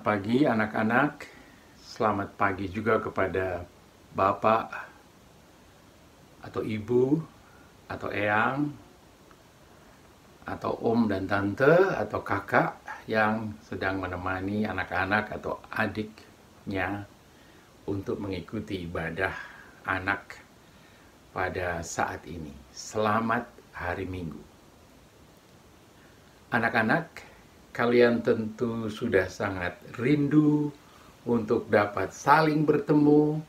pagi anak-anak, selamat pagi juga kepada Bapak atau Ibu atau Eyang atau Om dan Tante atau Kakak yang sedang menemani anak-anak atau adiknya untuk mengikuti ibadah anak pada saat ini. Selamat hari Minggu. Anak-anak, kalian tentu sudah sangat rindu untuk dapat saling bertemu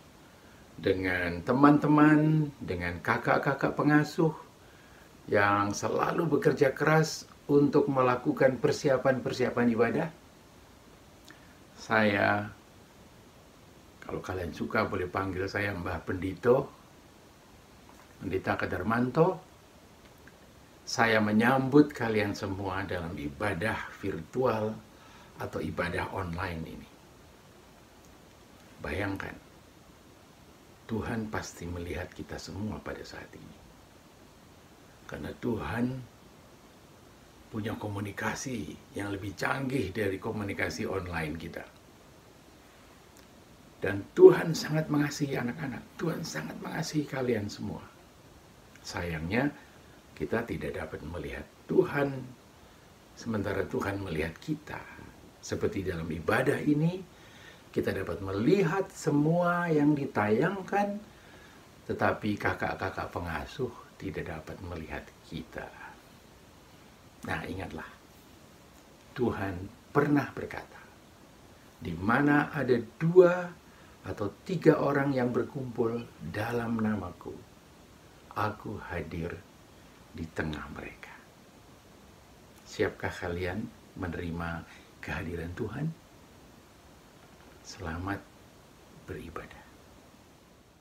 dengan teman-teman, dengan kakak-kakak pengasuh yang selalu bekerja keras untuk melakukan persiapan-persiapan ibadah. Saya, kalau kalian suka boleh panggil saya Mbah Pendito, Pendeta Kadarmanto. Saya menyambut kalian semua dalam ibadah virtual atau ibadah online ini. Bayangkan, Tuhan pasti melihat kita semua pada saat ini. Karena Tuhan punya komunikasi yang lebih canggih dari komunikasi online kita. Dan Tuhan sangat mengasihi anak-anak. Tuhan sangat mengasihi kalian semua. Sayangnya, kita tidak dapat melihat Tuhan, sementara Tuhan melihat kita. Seperti dalam ibadah ini, kita dapat melihat semua yang ditayangkan, tetapi kakak-kakak pengasuh tidak dapat melihat kita. Nah, ingatlah, Tuhan pernah berkata, di mana ada 2 atau 3 orang yang berkumpul dalam namaku, aku hadir di tengah mereka. Siapkah kalian menerima kehadiran Tuhan? Selamat beribadah.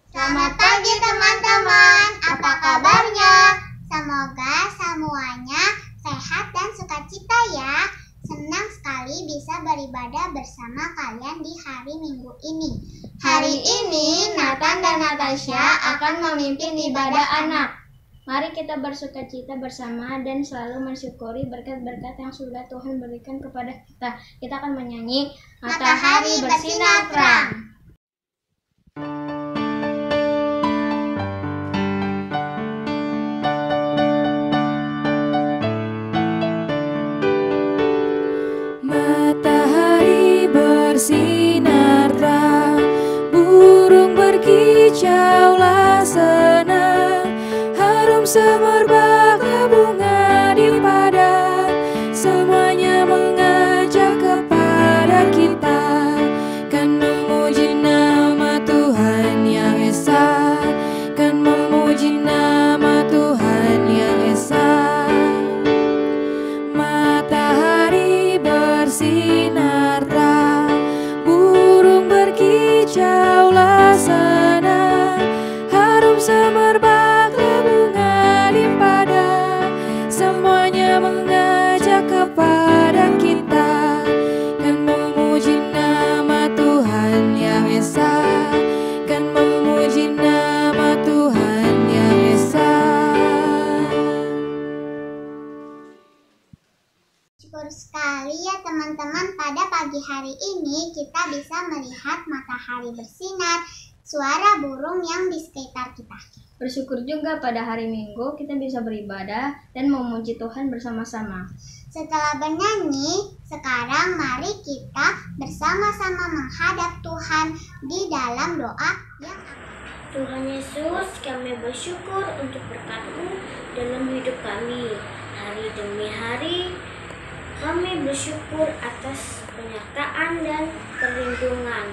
Selamat pagi teman-teman, apa kabarnya? Semoga semuanya sehat dan sukacita ya. Senang sekali bisa beribadah bersama kalian di hari Minggu ini. Hari ini Nathan dan Natasha akan memimpin ibadah anak. Mari kita bersukacita bersama dan selalu mensyukuri berkat-berkat yang sudah Tuhan berikan kepada kita. Kita akan menyanyi Matahari Bersinar Terang. Matahari bersinar terang, burung berkicaulah senang, harum semerbak bunga di padang, semuanya mengajak kepada kita, kan memuji nama Tuhan yang esa, kan memuji nama Tuhan yang esa. Matahari bersinar terang, burung berkicaulah senang, harum semerbak bunga di padang, semuanya mengajak kepada kita, kan memuji nama Tuhan yang esa, kan memuji nama Tuhan yang esa. Syukur sekali ya teman-teman, pada pagi hari ini kita bisa melihat matahari bersinar, suara burung yang di sekitar kita. Bersyukur juga pada hari Minggu kita bisa beribadah dan memuji Tuhan bersama-sama. Setelah bernyanyi, sekarang mari kita bersama-sama menghadap Tuhan di dalam doa yang Tuhan Yesus, kami bersyukur untuk berkat-Mu dalam hidup kami. Hari demi hari, kami bersyukur atas penyertaan dan perlindungan.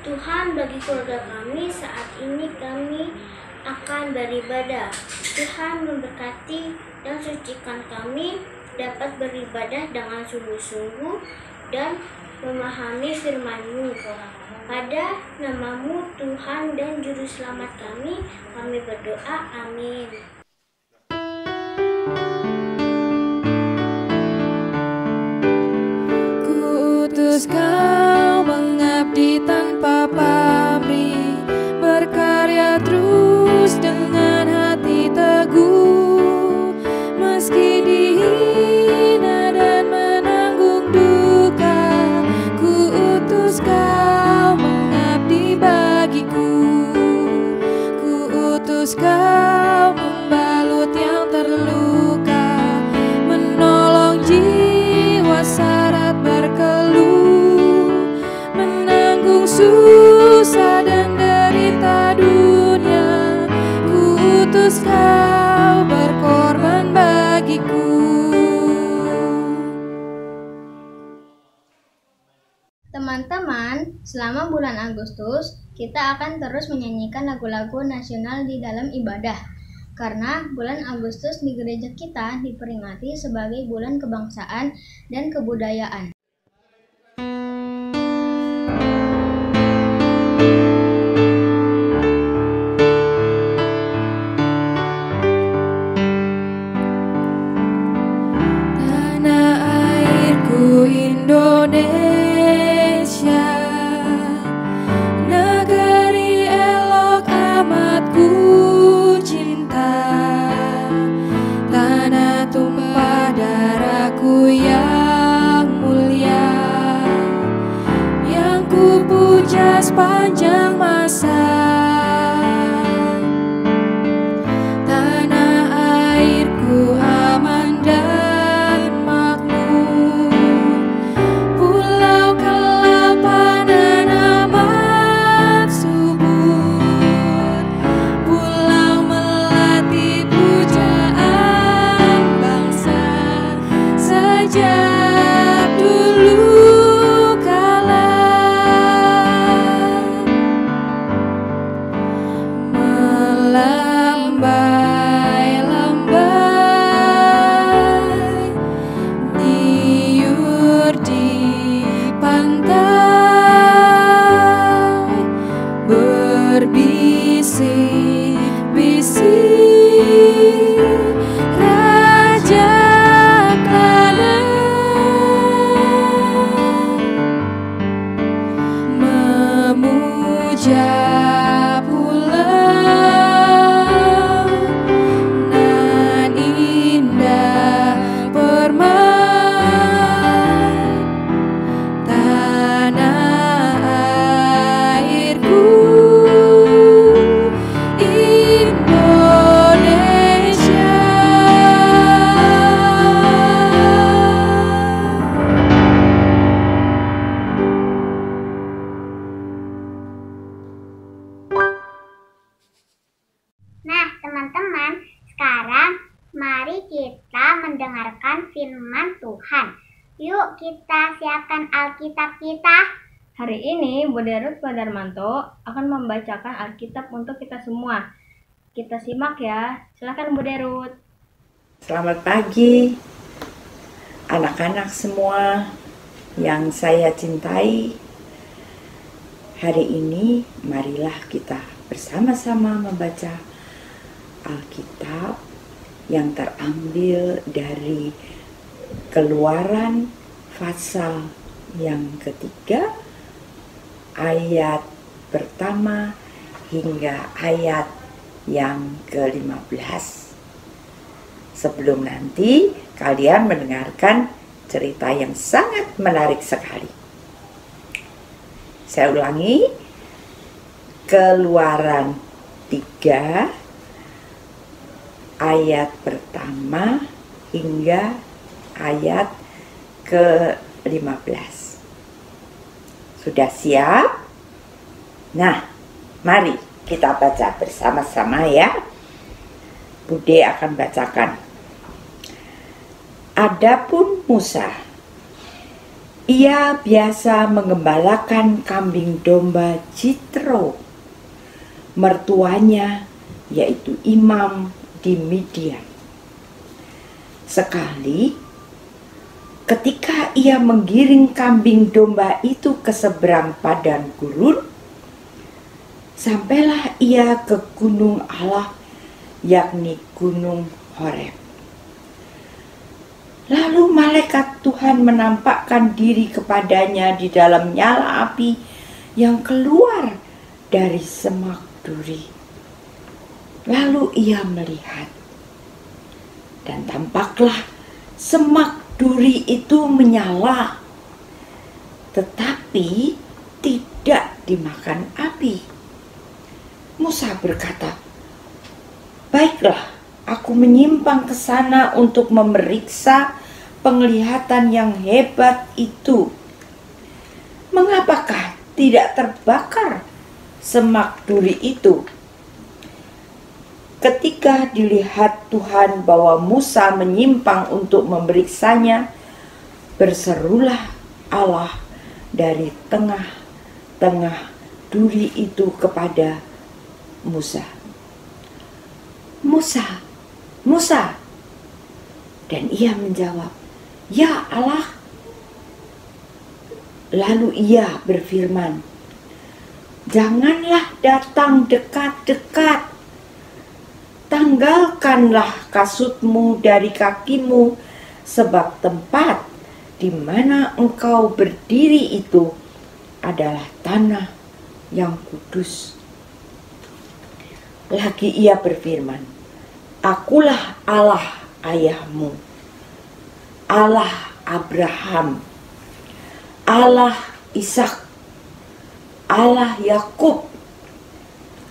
Tuhan, bagi keluarga kami saat ini kami akan beribadah. Tuhan memberkati dan sucikan kami dapat beribadah dengan sungguh-sungguh dan memahami firman-Mu. Pada nama-Mu Tuhan dan Juru Selamat kami berdoa. Amin. Kuutus Kau mengabdi tanpa pamrih, berkarya terus dengan hati teguh, meski dihina dan menanggung duka. Kuutus Kutus Kau membalut yang terluka, menolong jiwa syarat berkeluh, menanggung susah dan derita dunia. Kutus Kau berkorban bagiku. Teman-teman, selama bulan Agustus, kita akan terus menyanyikan lagu-lagu nasional di dalam ibadah. Karena bulan Agustus di gereja kita diperingati sebagai bulan kebangsaan dan kebudayaan. Tanah airku Indonesia, negeri elok amat ku cinta. Tanah tumpah darahku yang mulia, yang ku puja sepanjang masa. Tanah airku aman dan makmur, pulau kelapanan amat subur, pulau melati pujaan bangsa sejak dulu kala. Melambai-lambai niur di pantai, berbisik-bisik raja tanah, memuja pulau nan indah permai. Tanah airku Indonesia. Nah, teman-teman, sekarang mari kita mendengarkan firman Tuhan. Yuk kita siapkan Alkitab kita. Hari ini Bude Ruth Padarmanto akan membacakan Alkitab untuk kita semua. Kita simak ya. Silakan Bude Ruth. Selamat pagi anak-anak semua yang saya cintai. Hari ini marilah kita bersama-sama membaca Alkitab yang terambil dari Keluaran pasal yang ketiga, ayat pertama hingga ayat yang ke-15. Sebelum nanti kalian mendengarkan cerita yang sangat menarik sekali. Saya ulangi, Keluaran 3 ayat pertama hingga ayat ke-15. Sudah siap? Nah, mari kita baca bersama-sama ya. Bude akan bacakan. Adapun Musa, ia biasa mengembalakan kambing domba Jitro, mertuanya yaitu imam di Midian. Sekali ketika ia menggiring kambing domba itu ke seberang padang gurun, sampailah ia ke gunung Allah, yakni gunung Horeb. Lalu malaikat Tuhan menampakkan diri kepadanya di dalam nyala api yang keluar dari semak duri. Lalu ia melihat, dan tampaklah semak duri itu menyala, tetapi tidak dimakan api. Musa berkata, Baiklah, aku menyimpang ke sana untuk memeriksa penglihatan yang hebat itu. Mengapakah tidak terbakar semak duri itu? Ketika dilihat Tuhan bahwa Musa menyimpang untuk memeriksanya, berserulah Allah dari tengah-tengah duri itu kepada Musa. Musa, Musa. Dan ia menjawab, ya Allah. Lalu ia berfirman, janganlah datang dekat-dekat. Tanggalkanlah kasutmu dari kakimu, sebab tempat di mana engkau berdiri itu adalah tanah yang kudus. Lagi ia berfirman, akulah Allah ayahmu, Allah Abraham, Allah Ishak, Allah Yakub.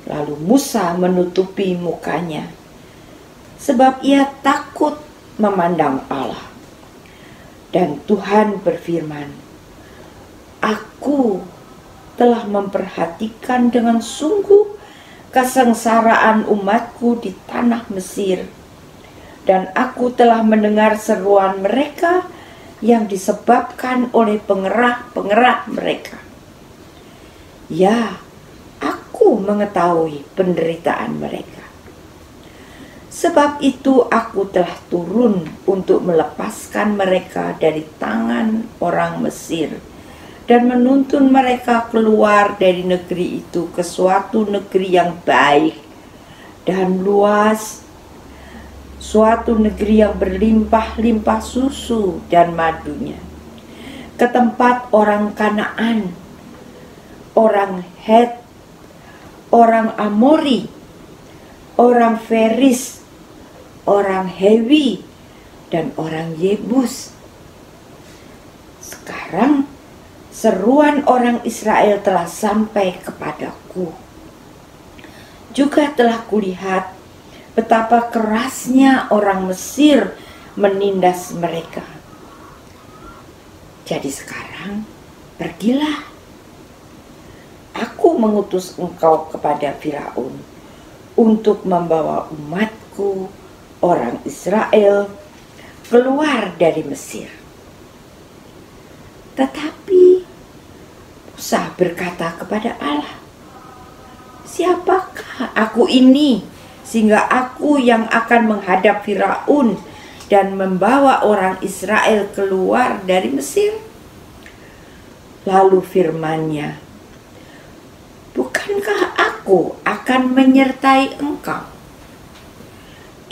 Lalu Musa menutupi mukanya, sebab ia takut memandang Allah. Dan Tuhan berfirman, aku telah memperhatikan dengan sungguh kesengsaraan umatku di tanah Mesir, dan aku telah mendengar seruan mereka yang disebabkan oleh pengerah-pengerah mereka. Ya, aku mengetahui penderitaan mereka. Sebab itu aku telah turun untuk melepaskan mereka dari tangan orang Mesir dan menuntun mereka keluar dari negeri itu ke suatu negeri yang baik dan luas, suatu negeri yang berlimpah-limpah susu dan madunya, ke tempat orang Kanaan, orang Het, orang Amori, orang Feris, orang Hewi, dan orang Yebus. Sekarang seruan orang Israel telah sampai kepadaku. Juga telah kulihat betapa kerasnya orang Mesir menindas mereka. Jadi sekarang pergilah. Aku mengutus engkau kepada Firaun untuk membawa umatku, orang Israel, keluar dari Mesir. Tetapi Musa berkata kepada Allah, siapakah aku ini sehingga aku yang akan menghadap Firaun dan membawa orang Israel keluar dari Mesir? Lalu firman-Nya, bukankah aku akan menyertai engkau?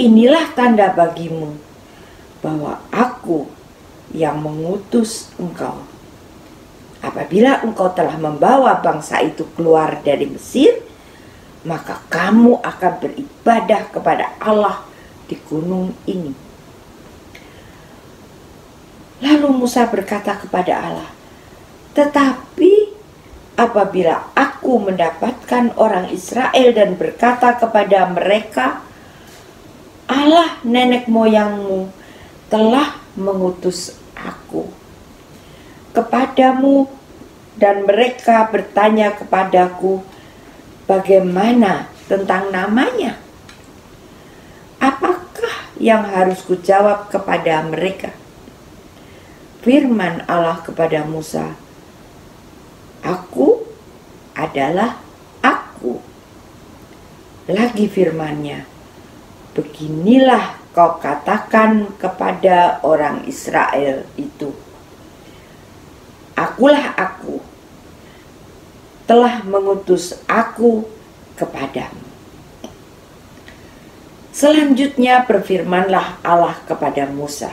Inilah tanda bagimu bahwa aku yang mengutus engkau. Apabila engkau telah membawa bangsa itu keluar dari Mesir, maka kamu akan beribadah kepada Allah di gunung ini. Lalu Musa berkata kepada Allah, tetapi apabila aku mendapatkan orang Israel dan berkata kepada mereka, Allah nenek moyangmu telah mengutus aku kepadamu, dan mereka bertanya kepadaku, bagaimana tentang namanya? Apakah yang harus kujawab kepada mereka? Firman Allah kepada Musa, aku adalah aku. Lagi firman-Nya, beginilah kau katakan kepada orang Israel itu, akulah aku, telah mengutus aku kepadamu. Selanjutnya berfirmanlah Allah kepada Musa,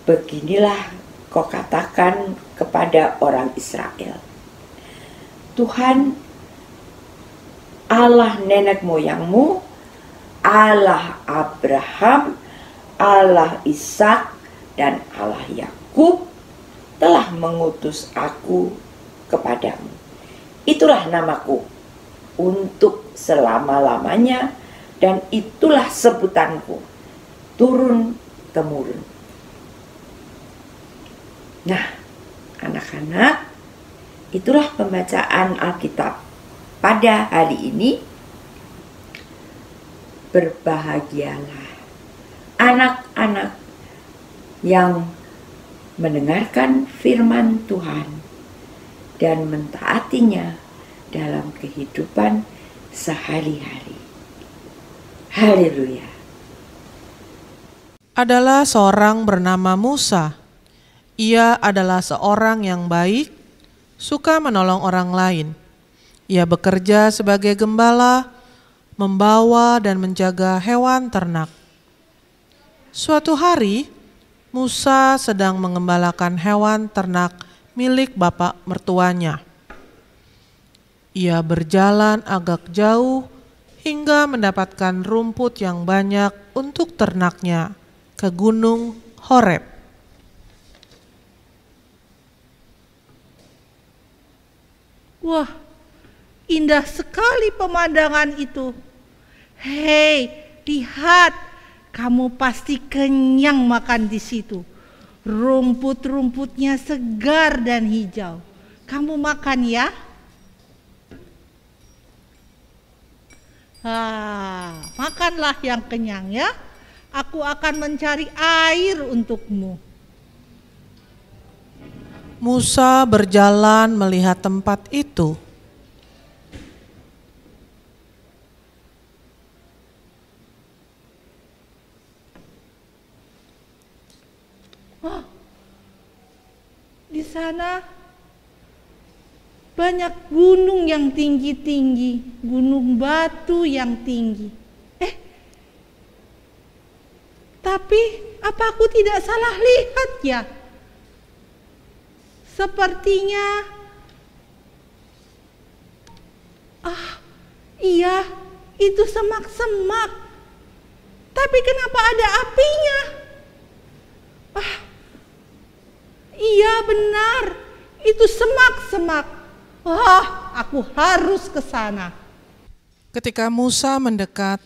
beginilah kau katakan kepada orang Israel, Tuhan Allah nenek moyangmu, Allah Abraham, Allah Ishak, dan Allah Yakub telah mengutus aku kepadamu. Itulah namaku untuk selama-lamanya dan itulah sebutanku turun-temurun. Nah, anak-anak, itulah pembacaan Alkitab pada hari ini. Berbahagialah anak-anak yang mendengarkan firman Tuhan dan mentaatinya dalam kehidupan sehari-hari. Haleluya. Adalah seorang bernama Musa. Ia adalah seorang yang baik, suka menolong orang lain. Ia bekerja sebagai gembala, membawa dan menjaga hewan ternak. Suatu hari, Musa sedang mengembalakan hewan ternak milik bapak mertuanya. Ia berjalan agak jauh hingga mendapatkan rumput yang banyak untuk ternaknya ke Gunung Horeb. Wah, indah sekali pemandangan itu. Hei, lihat, kamu pasti kenyang makan di situ. Rumput-rumputnya segar dan hijau. Kamu makan ya? Makanlah yang kenyang ya. Aku akan mencari air untukmu. Musa berjalan melihat tempat itu. Di sana banyak gunung yang tinggi-tinggi, gunung batu yang tinggi. Tapi apa aku tidak salah lihat ya? Sepertinya, iya, itu semak-semak. Tapi kenapa ada apinya? Iya benar, itu semak-semak. Aku harus ke sana. Ketika Musa mendekat,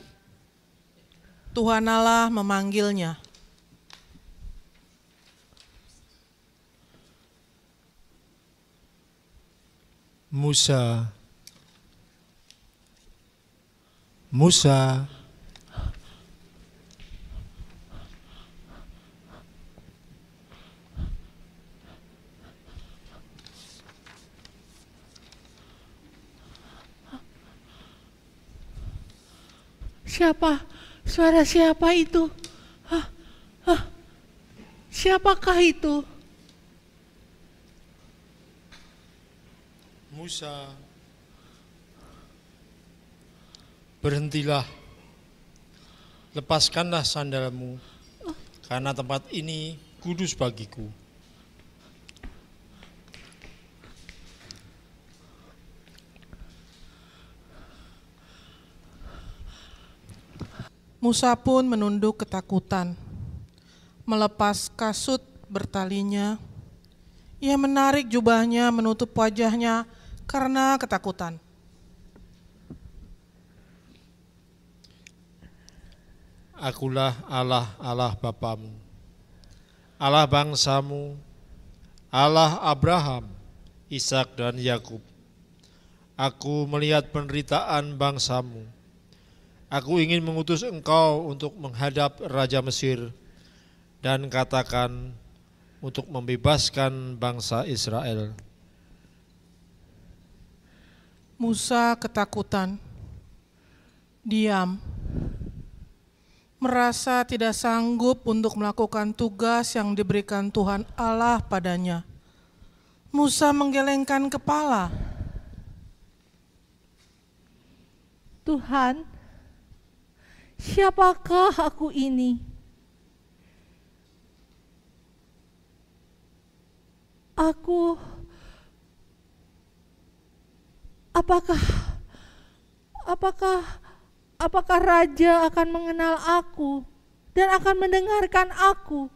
Tuhan Allah memanggilnya. Musa, Musa. Siapa? Suara siapa itu? Siapakah itu? Musa, berhentilah, lepaskanlah sandalmu, karena tempat ini kudus bagiku. Musa pun menunduk ketakutan, melepas kasut bertalinya. Ia menarik jubahnya menutup wajahnya karena ketakutan. Akulah Allah bapamu, Allah bangsamu, Allah Abraham, Ishak dan Yakub. Aku melihat penderitaan bangsamu. Aku ingin mengutus engkau untuk menghadap Raja Mesir dan katakan untuk membebaskan bangsa Israel. Musa ketakutan, diam, merasa tidak sanggup untuk melakukan tugas yang diberikan Tuhan Allah padanya. Musa menggelengkan kepala. Tuhan, siapakah aku ini? Apakah raja akan mengenal aku dan akan mendengarkan aku?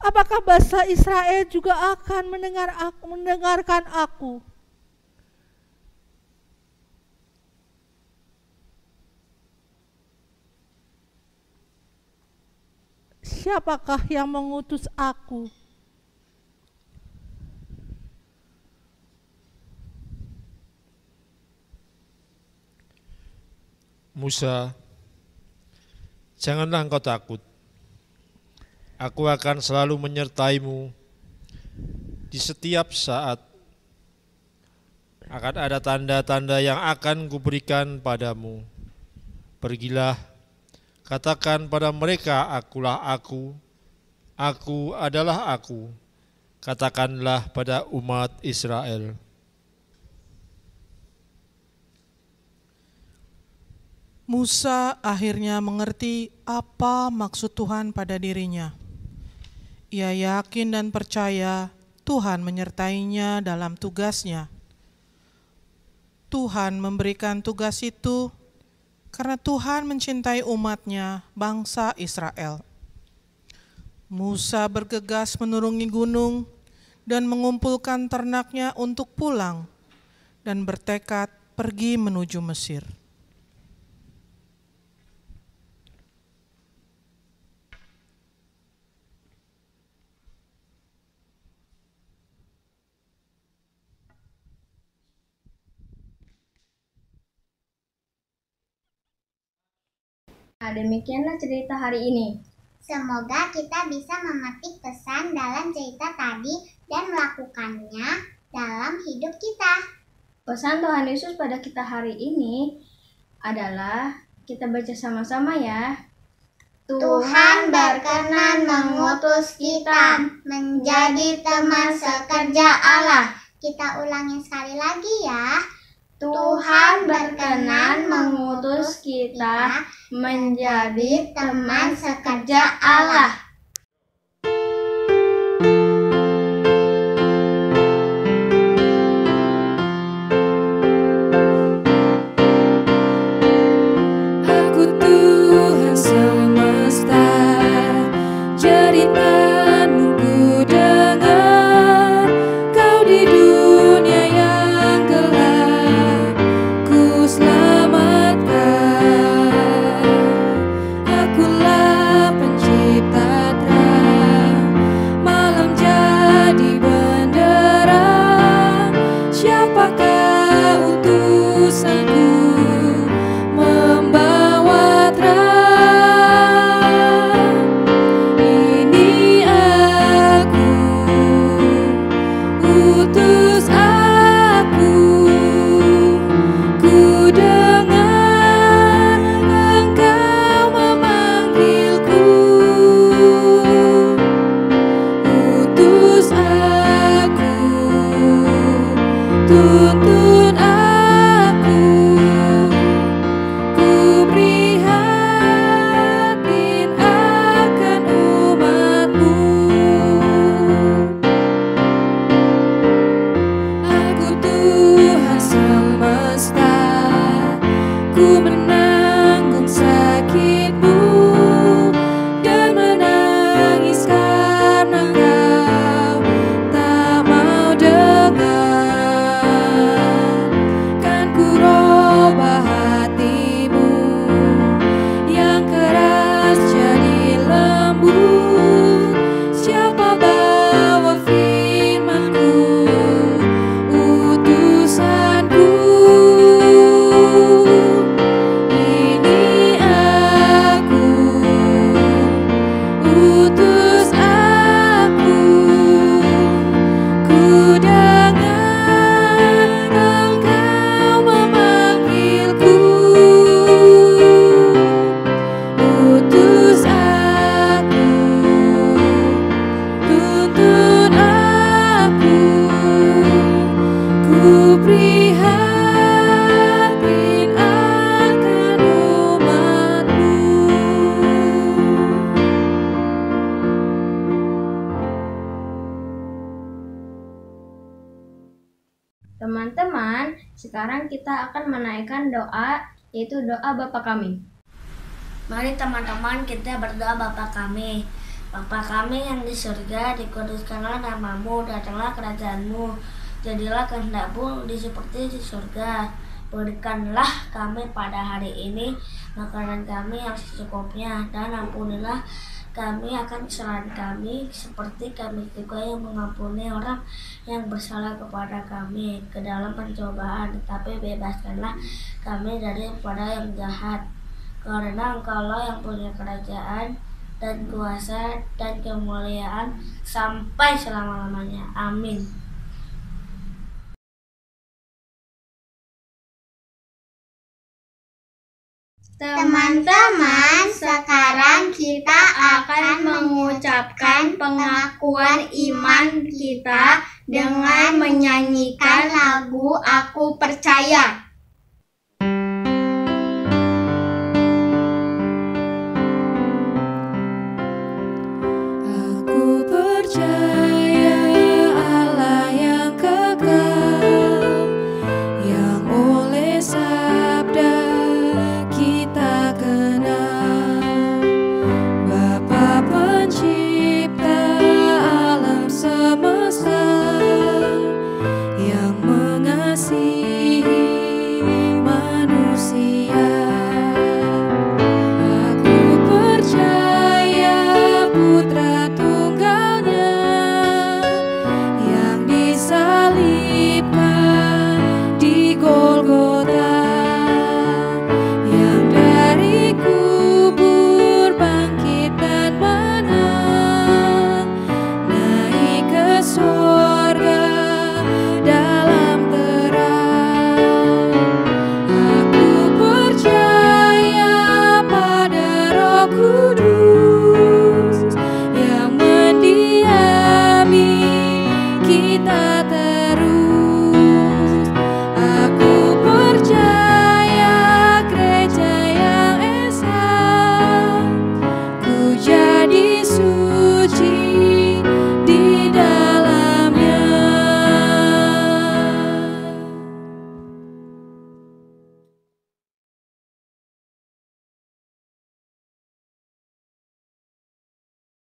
Apakah bangsa Israel juga akan mendengarkan aku? siapakah yang mengutus aku? Musa, janganlah engkau takut. Aku akan selalu menyertaimu di setiap saat. Akan ada tanda-tanda yang akan kuberikan padamu. Pergilah, katakan pada mereka, akulah aku adalah aku. Katakanlah pada umat Israel. Musa akhirnya mengerti apa maksud Tuhan pada dirinya. Ia yakin dan percaya Tuhan menyertainya dalam tugasnya. Tuhan memberikan tugas itu karena Tuhan mencintai umatnya, bangsa Israel. Musa bergegas menuruni gunung dan mengumpulkan ternaknya untuk pulang dan bertekad pergi menuju Mesir. Nah, demikianlah cerita hari ini. Semoga kita bisa memetik pesan dalam cerita tadi dan melakukannya dalam hidup kita. Pesan Tuhan Yesus pada kita hari ini adalah, kita baca sama-sama ya. Tuhan berkenan mengutus kita menjadi teman sekerja Allah. Kita ulangi sekali lagi ya. Tuhan berkenan mengutus kita menjadi teman sekerja Allah. Aku Tuhan semesta, jeritanmu ku dengar. Kau di dunia yang gelap, ku selamatkan. Akulah pencipta terang, malam jadi benderang. Siapakah utusanku membawa terang? Ini aku, utus aku. Ku dengar Engkau memanggilku. Utus aku, tuntun aku. Ku prihatin akan umatmu. Aku Tuhan semesta, ku menanggung sakitmu dan menangis karena Kau tak mau dengar. Kan ku robah hatimu yang keras jadi lembut. Siapa bawa firman-Ku, utusanku. Ini aku, utus aku. Ku dengar Engkau memanggilku. Utus aku, tuntun aku. Ku prihatin akan umatmu. Teman-teman, sekarang kita akan menaikkan doa, yaitu doa Bapa Kami. Mari teman-teman kita berdoa. Bapa kami, Bapa kami yang di surga, dikuduskanlah namamu, datanglah kerajaanmu, jadilah kehendakmu di seperti di surga. Berikanlah kami pada hari ini makanan kami yang secukupnya, dan ampunilah kami akan kesalahan kami, seperti kami juga yang mengampuni orang yang bersalah kepada kami ke dalam pencobaan, tetapi bebaskanlah kami daripada yang jahat. Karena Engkaulah yang punya kerajaan dan kuasa dan kemuliaan sampai selama-lamanya. Amin. Teman-teman, sekarang kita akan mengucapkan pengakuan iman kita dengan menyanyikan lagu Aku Percaya. Aku percaya Allah yang kekal, yang oleh sabda kita kenal, Bapa pencipta alam semesta, yang mengasihi manusia. Aku percaya Putra Tunggalnya yang disalibkan di Golgota, yang dari kubur bangkit dan menang, naik ke sorga dalam terang. Aku percaya pada Roh Kudus yang mendiami kita terus. Aku percaya gereja yang esa, ku jadi suci di dalamnya.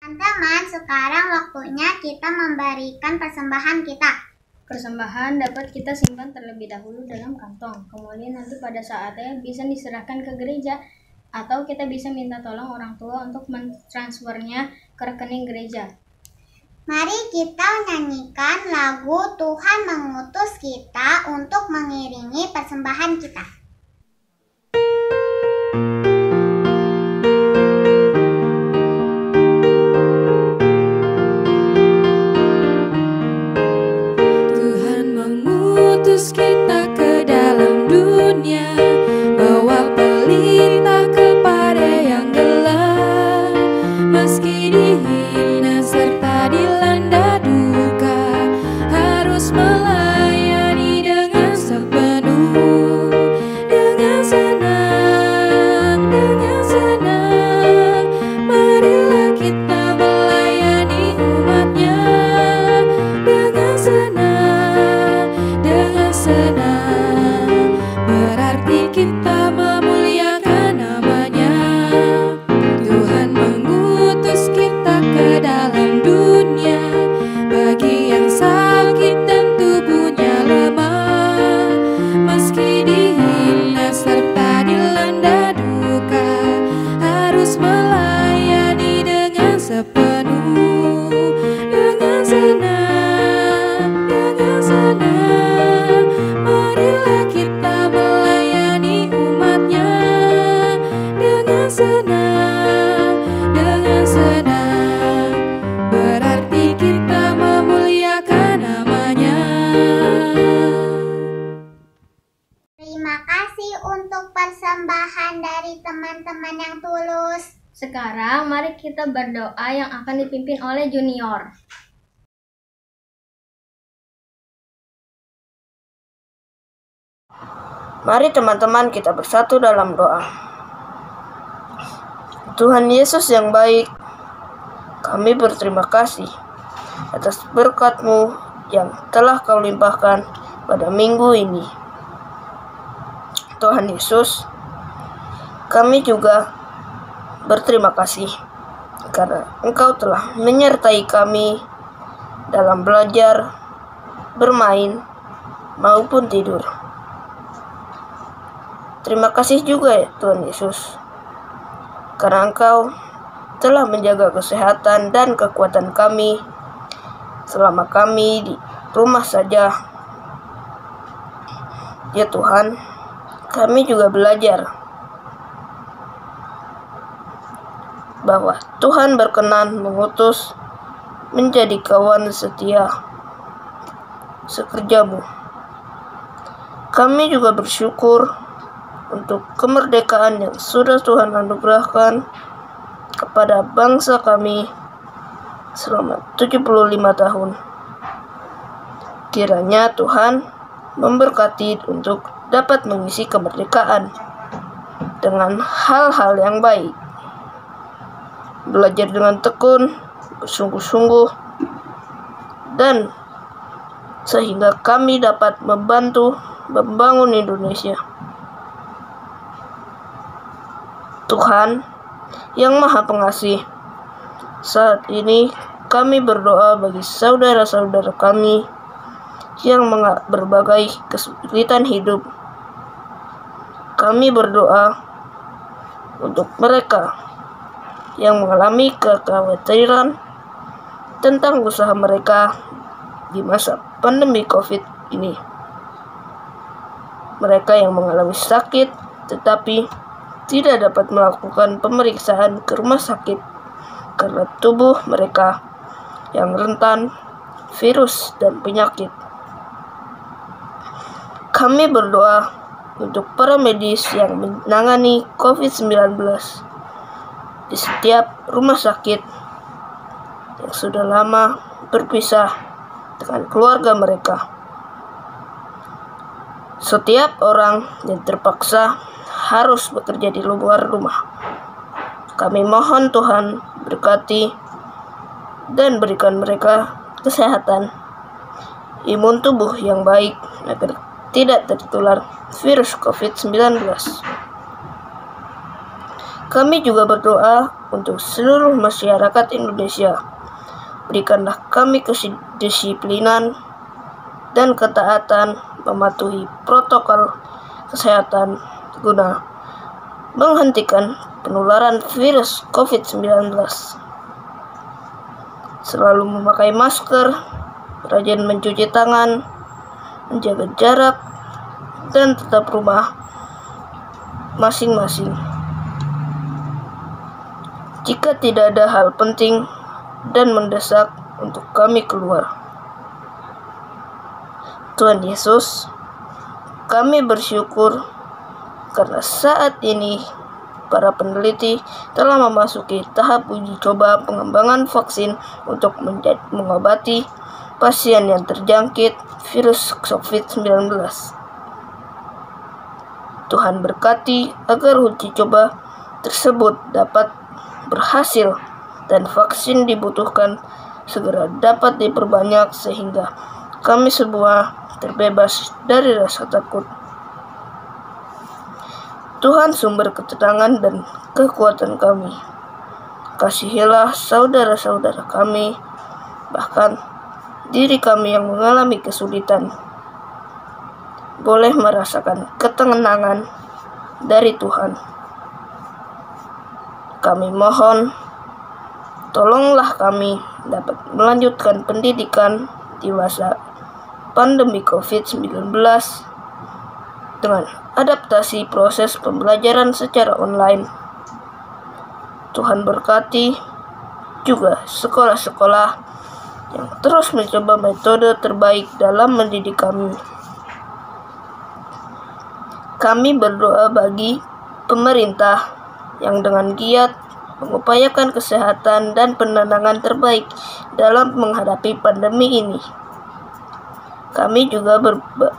Teman-teman, sekarang waktunya kita memberikan persembahan kita. Persembahan dapat kita simpan terlebih dahulu dalam kantong. Kemudian nanti pada saatnya bisa diserahkan ke gereja, atau kita bisa minta tolong orang tua untuk mentransfernya ke rekening gereja. Mari kita nyanyikan lagu Tuhan Mengutus Kita untuk mengiringi persembahan kita. Tuhan mengutus kita ke dalam dunia, bawa pelita kepada yang gelap. Meski dihina serta dilanda duka, harus melayani dengan sepenuh, dengan senang, dengan senang. Marilah kita melayani umatnya dengan senang, dengan senang. Berarti kita memuliakan namanya. Tuhan mengutus kita ke dalam dunia, bagi yang sakit dan tubuhnya lemah. Meski dihina serta dilanda duka, harus melayani dengan sepenuh, dengan senang, dengan senang. Marilah kita melayani umatnya dengan senang, dengan senang. Berarti kita memuliakan namanya. Terima kasih untuk persembahan dari teman-teman yang tulus. Sekarang mari kita berdoa yang akan dipimpin oleh Junior. Mari teman-teman kita bersatu dalam doa. Tuhan Yesus yang baik, kami berterima kasih atas berkat-Mu yang telah Kau limpahkan pada minggu ini. Tuhan Yesus, kami juga berterima kasih karena Engkau telah menyertai kami dalam belajar, bermain, maupun tidur. Terima kasih juga ya Tuhan Yesus, karena Engkau telah menjaga kesehatan dan kekuatan kami selama kami di rumah saja. Ya Tuhan, kami juga belajar bahwa Tuhan berkenan mengutus menjadi kawan setia sekerjamu. Kami juga bersyukur untuk kemerdekaan yang sudah Tuhan anugerahkan kepada bangsa kami selama 75 tahun. Kiranya Tuhan memberkati untuk dapat mengisi kemerdekaan dengan hal-hal yang baik. Belajar dengan tekun, bersungguh-sungguh, dan sehingga kami dapat membantu membangun Indonesia. Tuhan yang Maha Pengasih, saat ini kami berdoa bagi saudara-saudara kami yang berbagai kesulitan hidup. Kami berdoa untuk mereka yang mengalami kekhawatiran tentang usaha mereka di masa pandemi COVID ini. Mereka yang mengalami sakit tetapi tidak dapat melakukan pemeriksaan ke rumah sakit karena tubuh mereka yang rentan virus dan penyakit. Kami berdoa untuk para medis yang menangani COVID-19 di setiap rumah sakit yang sudah lama berpisah dengan keluarga mereka. Setiap orang yang terpaksa harus bekerja di luar rumah, kami mohon Tuhan berkati dan berikan mereka kesehatan, imun tubuh yang baik agar tidak tertular virus COVID-19. Kami juga berdoa untuk seluruh masyarakat Indonesia. Berikanlah kami kedisiplinan dan ketaatan mematuhi protokol kesehatan guna menghentikan penularan virus COVID-19. Selalu memakai masker, rajin mencuci tangan, menjaga jarak, dan tetap rumah masing-masing. Jika tidak ada hal penting dan mendesak untuk kami keluar. Tuhan Yesus, kami bersyukur karena saat ini para peneliti telah memasuki tahap uji coba pengembangan vaksin untuk mengobati pasien yang terjangkit virus COVID-19. Tuhan berkati agar uji coba tersebut dapat berhasil dan vaksin dibutuhkan segera dapat diperbanyak sehingga kami semua terbebas dari rasa takut. Tuhan sumber ketenangan dan kekuatan kami. Kasihilah saudara-saudara kami, bahkan diri kami yang mengalami kesulitan, boleh merasakan ketenangan dari Tuhan. Kami mohon, tolonglah kami dapat melanjutkan pendidikan di masa pandemi COVID-19 dengan adaptasi proses pembelajaran secara online. Tuhan berkati juga sekolah-sekolah yang terus mencoba metode terbaik dalam mendidik kami. Kami berdoa bagi pemerintah yang dengan giat mengupayakan kesehatan dan penanganan terbaik dalam menghadapi pandemi ini. Kami juga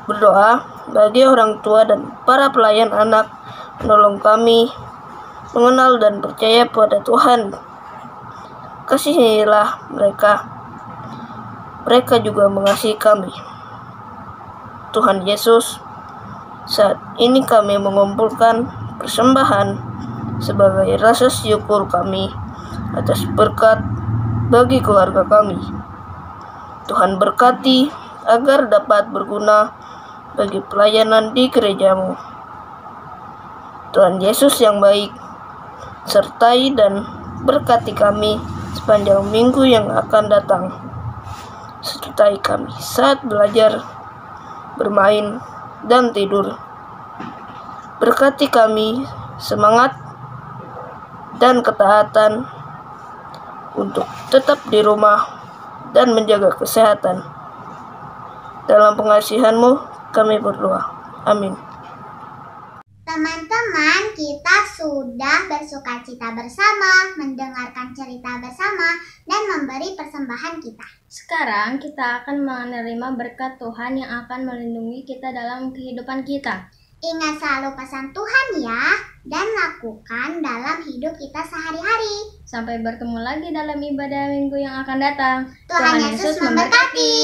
berdoa bagi orang tua dan para pelayan anak, menolong kami mengenal dan percaya pada Tuhan. Kasihilah mereka. Mereka juga mengasihi kami. Tuhan Yesus, saat ini kami mengumpulkan persembahan sebagai rasa syukur kami atas berkat bagi keluarga kami. Tuhan berkati agar dapat berguna bagi pelayanan di gerejamu. Tuhan Yesus yang baik, sertai dan Berkati kami sepanjang minggu yang akan datang. Sertai kami saat belajar, bermain, dan tidur. Berkati kami semangat dan ketaatan untuk tetap di rumah dan menjaga kesehatan. Dalam pengasihan-Mu kami berdoa. Amin. Teman-teman, kita sudah bersukacita bersama, mendengarkan cerita bersama, dan memberi persembahan kita. Sekarang kita akan menerima berkat Tuhan yang akan melindungi kita dalam kehidupan kita. Ingat selalu pesan Tuhan ya, dan lakukan dalam hidup kita sehari-hari. Sampai bertemu lagi dalam ibadah minggu yang akan datang. Tuhan Yesus memberkati.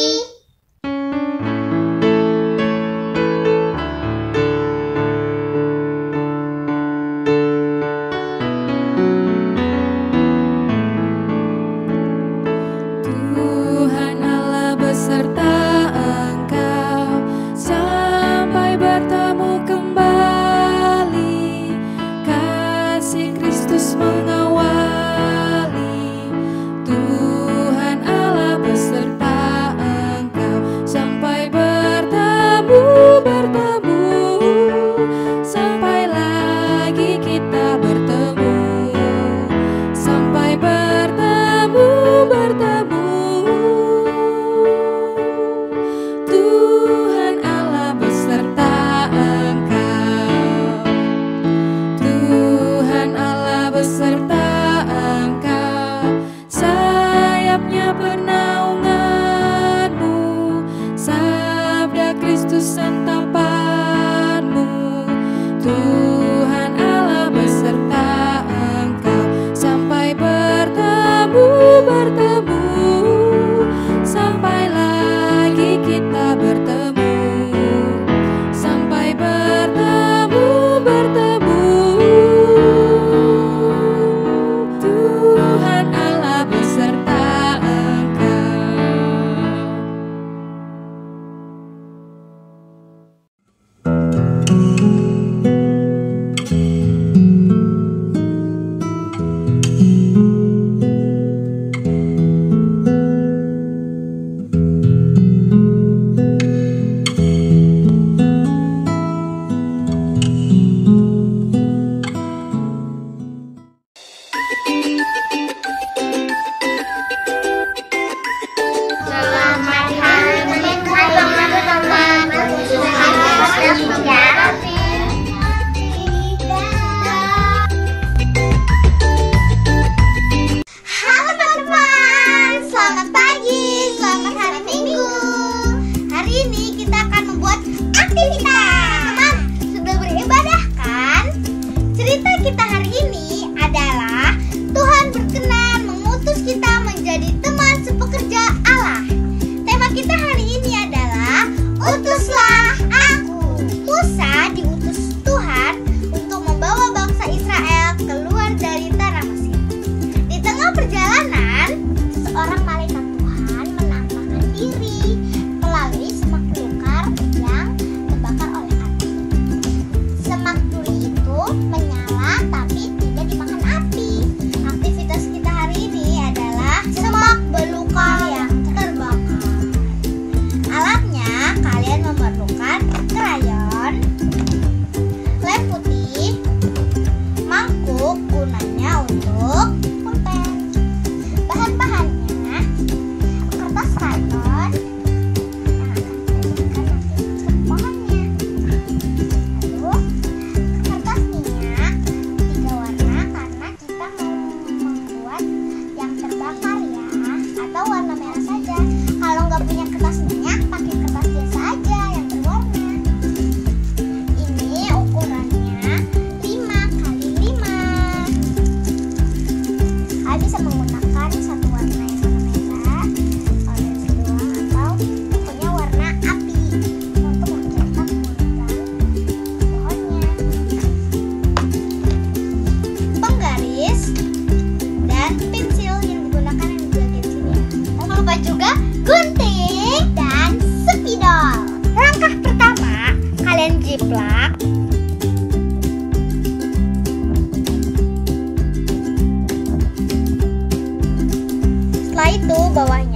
Tuhan Allah beserta engkau sampai bertemu kembali. Kasih Kristus mengawali. Tuhan Allah beserta engkau sampai bertemu, sampai lagi kita bertemu, sampai bertemu. Tuhan Allah beserta engkau. Tuhan Allah beserta engkau. Sayapnya pernaunganmu, sabda Kristus santapanmu. Tuhan Allah beserta engkau sampai bertemu, sampai lagi kita bertemu, sampai bertemu. Tuhan Allah beserta engkau. Selamat hari Minggu teman-teman. Tuhan Yesus memberkati. Halo teman-teman, selamat pagi, selamat hari Minggu. Hari ini kita akan membuat aktivitas. Teman, sudah beribadah kan? Cerita kita hari ini adalah Tuhan berkenan mengutus kita menjadi teman sepekerja Allah. Tema kita hari ini adalah utuslah aku. Musa diutus Tuhan untuk membawa bangsa Israel keluar dari tanah Mesir. Di tengah perjalanan, seorang malaikat Tuhan menampakkan diri melalui semak belukar yang terbakar oleh api. Semak duri itu menyala tapi tidak dimakan api. Aktivitas kita hari ini adalah semak belukar yang terbakar. Alatnya kalian memerlukan krayon, lem putih, mangkuk gunanya untuk pulpen. Bahan-bahannya kertas karton yang akan kita jadikan nanti untuk pohonnya. Lalu kertas minyak 3 warna karena kita mau membuat yang terbakar ya, atau warna merah saja. Kalau nggak punya kertas minyak, pakai kertas biasa aja yang berwarna. Ini ukurannya 5 x 5. bawahnya.